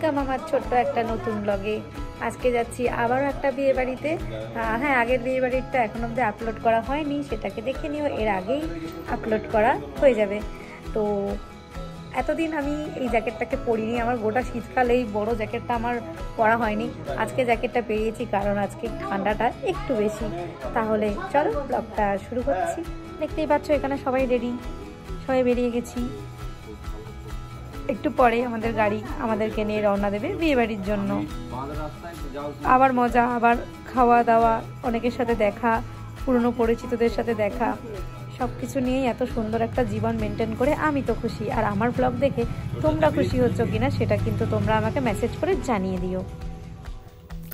Welcome আমার ছোট্ট একটা নতুন ব্লগে। আজকে যাচ্ছি আবারও একটা বিয়ে বাড়িতে। হ্যাঁ, আগের বিয়ে বাড়িটা এখন অবধি আপলোড করা হয়নি, সেটাকে দেখে নিও, এর আগেই আপলোড করা হয়ে যাবে। তো এতদিন আমি এই জ্যাকেটটাকে পরিনি, আমার গোটা শীতকালে এই বড়ো জ্যাকেটটা আমার পরা হয়নি। আজকে জ্যাকেটটা পেরিয়েছি কারণ আজকে ঠান্ডাটা একটু বেশি। তাহলে চলো ব্লগটা শুরু করছি। দেখতেই পাচ্ছ এখানে সবাই রেডি, সবাই বেরিয়ে গেছি। একটু পরে আমাদের গাড়ি আমাদেরকে নিয়ে রওনা দেবে বিয়ে বাড়ির জন্য। আবার মজা, আবার খাওয়া দাওয়া, অনেকের সাথে দেখা, পুরনো পরিচিতদের সাথে দেখা, সব কিছু নিয়েই এত সুন্দর একটা জীবন মেনটেন করে আমি তো খুশি। আর আমার ব্লগ দেখে তোমরা খুশি হচ্ছ কিনা সেটা কিন্তু তোমরা আমাকে মেসেজ করে জানিয়ে দিও।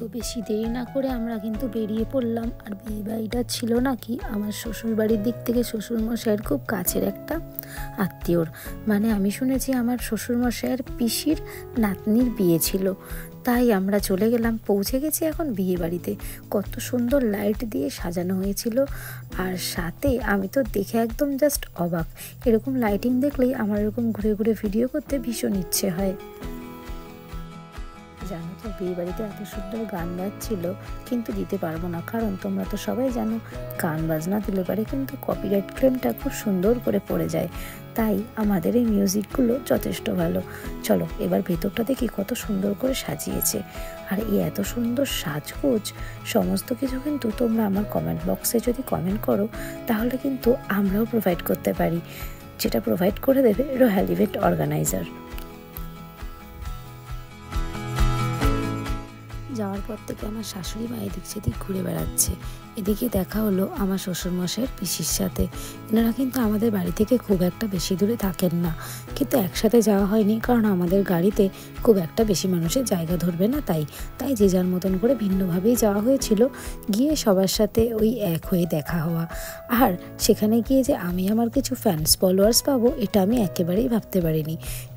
তো বেশি দেরি না করে আমরা কিন্তু বেরিয়ে পড়লাম। আর বিয়ে বাড়িটা ছিল নাকি আমার শ্বশুর বাড়ির দিক থেকে শ্বশুরমশাইয়ের খুব কাছের একটা আত্মীয়র, মানে আমি শুনেছি আমার শ্বশুরমশাইয়ের পিসির নাতনির বিয়ে ছিল। তাই আমরা চলে গেলাম, পৌঁছে গেছি এখন বিয়ে বাড়িতে। কত সুন্দর লাইট দিয়ে সাজানো হয়েছিল, আর সাথে আমি তো দেখে একদম জাস্ট অবাক। এরকম লাইটিং দেখলেই আমার এরকম ঘুরে ঘুরে ভিডিও করতে ভীষণ ইচ্ছে হয়। জানো তো বিয়ে বাড়িতে এত সুন্দর গান বাজছিল, কিন্তু দিতে পারবো না, কারণ তোমরা তো সবাই জানো গান বাজনা দিলে পারে কিন্তু কপিরাইট ক্লেমটা খুব সুন্দর করে পড়ে যায়। তাই আমাদের এই মিউজিকগুলো যথেষ্ট ভালো। চলো এবার ভেতরটা দেখি কত সুন্দর করে সাজিয়েছে। আর এই এত সুন্দর সাজগোজ সমস্ত কিছু কিন্তু তোমরা আমার কমেন্ট বক্সে যদি কমেন্ট করো তাহলে কিন্তু আমরাও প্রোভাইড করতে পারি, যেটা প্রোভাইড করে দেবে রয়্যাল ইভেন্ট অর্গানাইজার। যাওয়ার পর থেকে আমার শাশুড়ি মা এদিক সেদিক ঘুরে বেড়াচ্ছে। এদিকে দেখা হলো আমার শ্বশুরমশাইয়ের পিসির সাথে। এনারা কিন্তু আমাদের বাড়ি থেকে খুব একটা বেশি দূরে থাকেন না, কিন্তু একসাথে যাওয়া হয়নি কারণ আমাদের গাড়িতে খুব একটা বেশি মানুষের জায়গা ধরবে না। তাই যে যার মতন করে ভিন্নভাবেই যাওয়া হয়েছিল। গিয়ে সবার সাথে ওই এক হয়ে দেখা হওয়া, আর সেখানে গিয়ে যে আমি আমার কিছু ফ্যান্স ফলোয়ার্স পাবো এটা আমি একেবারেই ভাবতে পারিনি।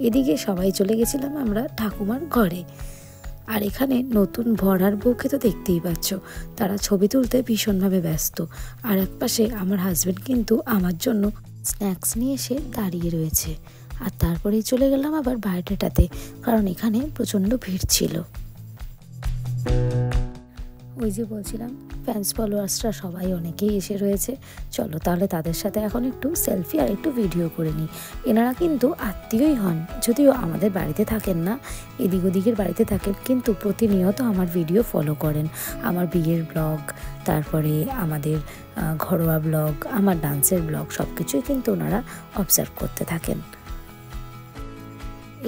এদিকে সবাই চলে গেছিলাম আমরা ঠাকুমার ঘরে। আর এখানে নতুন বর আর বউকে তো দেখতেই পাচ্ছ, তারা ছবি তুলতে ভীষণভাবে ব্যস্ত। আর এক পাশে আমার হাজব্যান্ড কিন্তু আমার জন্য স্ন্যাক্স নিয়ে এসে দাঁড়িয়ে রয়েছে। আর তারপরেই চলে গেলাম আবার বায়োডেটাতে, কারণ এখানে প্রচণ্ড ভিড় ছিল। ওই যে বলছিলাম ফ্যান্স ফলোয়ার্সরা সবাই অনেকেই এসে রয়েছে। চলো তাহলে তাদের সাথে এখন একটু সেলফি আর একটু ভিডিও করে নিই। এনারা কিন্তু আত্মীয়ই হন, যদিও আমাদের বাড়িতে থাকেন না, এদিক ওদিকের বাড়িতে থাকেন, কিন্তু প্রতিনিয়ত আমার ভিডিও ফলো করেন। আমার বিয়ের ব্লগ, তারপরে আমাদের ঘরোয়া ব্লগ, আমার ডান্সের ব্লগ, সব কিছুই কিন্তু ওনারা অবজার্ভ করতে থাকেন।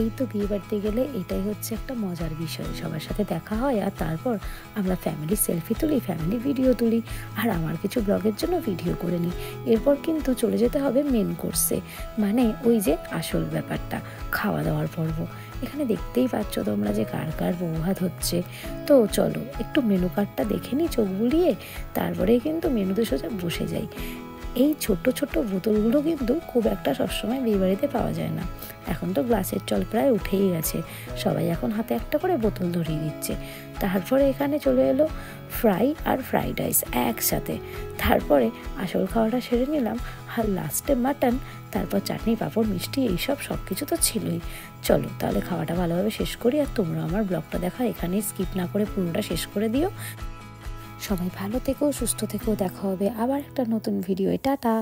এই তো বিয়ে বাড়িতে গেলে এটাই হচ্ছে একটা মজার বিষয়, সবার সাথে দেখা হয় আর তারপর আমরা ফ্যামিলি সেলফি তুলি, ফ্যামিলি ভিডিও তুলি, আর আমার কিছু ব্লগের জন্য ভিডিও করে নিই। এরপর কিন্তু চলে যেতে হবে মেন কোর্সে, মানে ওই যে আসল ব্যাপারটা, খাওয়া দাওয়ার পর্ব। এখানে দেখতেই পাচ্ছ তোমরা যে কার কার বউ ভাত হচ্ছে। তো চলো একটু মেনু কার্ডটা দেখে নিই চোখ বুলিয়ে, তারপরে কিন্তু মেনুতে সোজা বসে যাই। এই ছোট ছোট বোতলগুলো কিন্তু খুব একটা সবসময় বিয়েবাড়িতে পাওয়া যায় না। এখন তো গ্লাসের চল প্রায় উঠেই গেছে, সবাই এখন হাতে একটা করে বোতল ধরিয়ে দিচ্ছে। তারপরে এখানে চলে এলো ফ্রাই আর ফ্রাইড রাইস একসাথে। তারপরে আসল খাওয়াটা সেরে নিলাম, আর লাস্টে মাটন, তারপর চাটনি, পাঁপড়, মিষ্টি, এইসব সব কিছু তো ছিলই। চলো তাহলে খাওয়াটা ভালোভাবে শেষ করি, আর তোমরা আমার ব্লগটা দেখা এখানেই স্কিপ না করে পুরোটা শেষ করে দিও। সবাই ভালো থেকো, সুস্থ থেকো, দেখা হবে আবার একটা নতুন ভিডিও। টাটা।